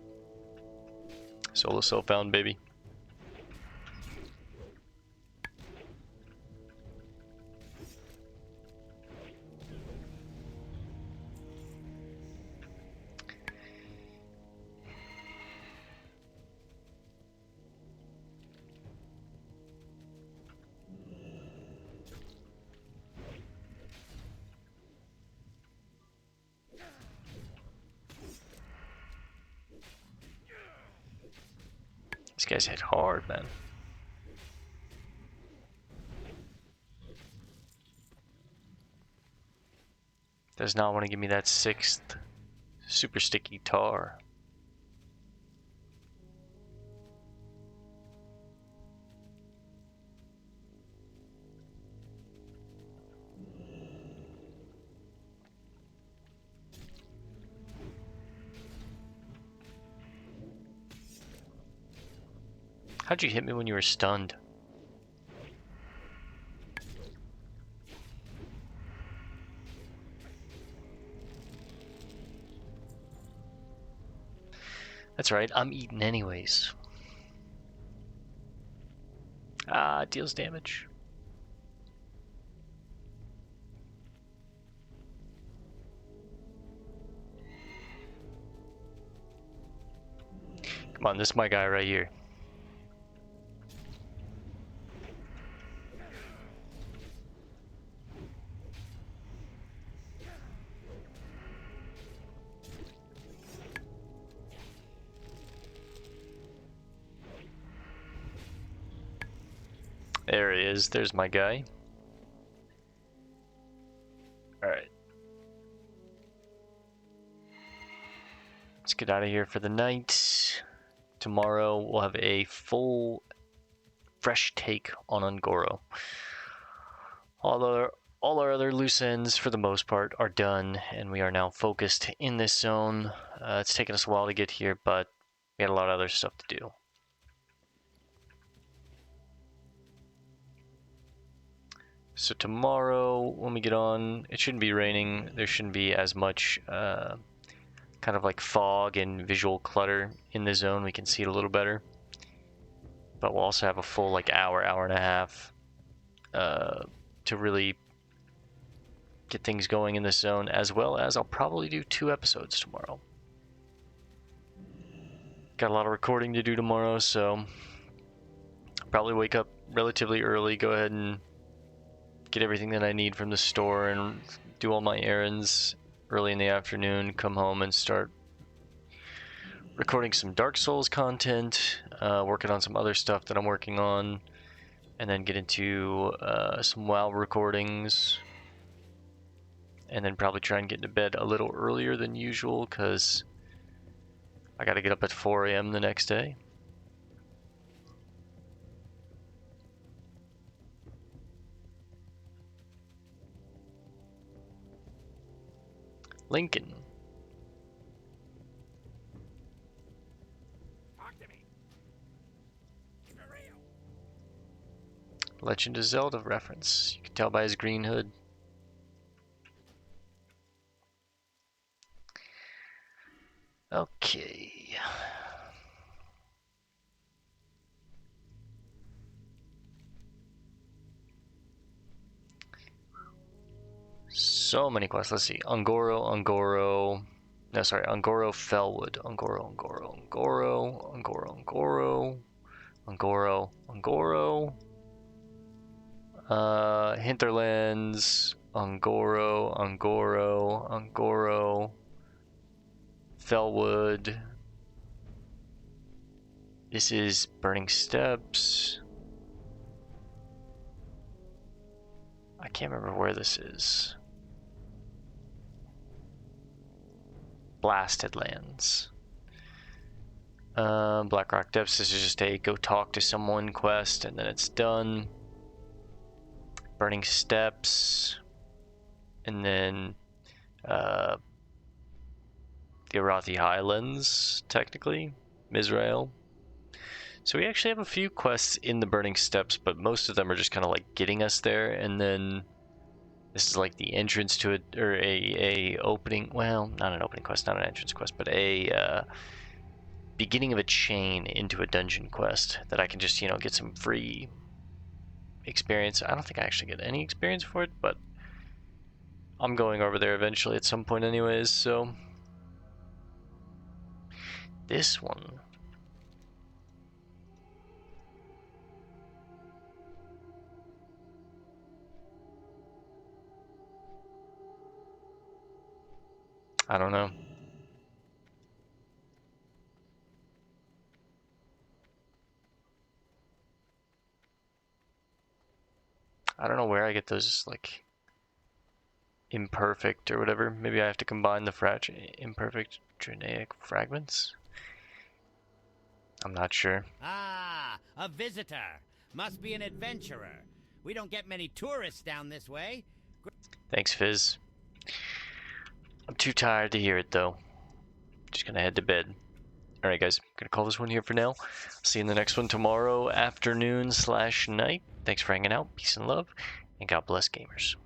solo self found, baby. These guys hit hard, man. Does not want to give me that 6th super sticky tar. How'd you hit me when you were stunned? That's right, I'm eating anyways. Ah, deals damage. Come on, this is my guy right here. There he is. There's my guy. Alright. Let's get out of here for the night. Tomorrow we'll have a full, fresh take on Ungoro. All our other loose ends, for the most part, are done, and we are now focused in this zone. It's taken us a while to get here, but we had a lot of other stuff to do. So tomorrow, when we get on, it shouldn't be raining. There shouldn't be as much kind of like fog and visual clutter in the zone. We can see it a little better. But we'll also have a full like hour and a half to really get things going in this zone, as well as I'll probably do 2 episodes tomorrow. Got a lot of recording to do tomorrow, so probably wake up relatively early, go ahead and get everything that I need from the store and do all my errands early in the afternoon, come home and start recording some Dark Souls content, working on some other stuff that I'm working on, and then get into some WoW recordings, and then probably try and get to bed a little earlier than usual because I gotta get up at 4 a.m. the next day. Lincoln. Talk to me. Keep it real. Legend of Zelda reference. You can tell by his green hood. Okay. So many quests. Let's see. Ungoro. No, sorry. Ungoro Fellwood. Ungoro. Hinterlands. Ungoro. Fellwood. This is Burning Steps. I can't remember where this is. Blasted Lands. Blackrock Depths. This is just a go talk to someone quest, and then it's done. Burning Steps, and then the Arathi Highlands, technically, Mizrael. So we actually have a few quests in the Burning Steps, but most of them are just kind of like getting us there, and then this is like the entrance to it, or a opening, well, not an opening quest, not an entrance quest, but a beginning of a chain into a dungeon quest that I can just, get some free experience. I don't think I actually get any experience for it, but I'm going over there eventually at some point anyways, so this one. I don't know. I don't know where I get those, like, imperfect or whatever. Maybe I have to combine the imperfect dranaic fragments? I'm not sure. Ah, a visitor. Must be an adventurer. We don't get many tourists down this way. Thanks, Fizz. I'm too tired to hear it, though. Just gonna head to bed. Alright, guys. Gonna call this one here for now. See you in the next one tomorrow afternoon/night. Thanks for hanging out. Peace and love. And God bless gamers.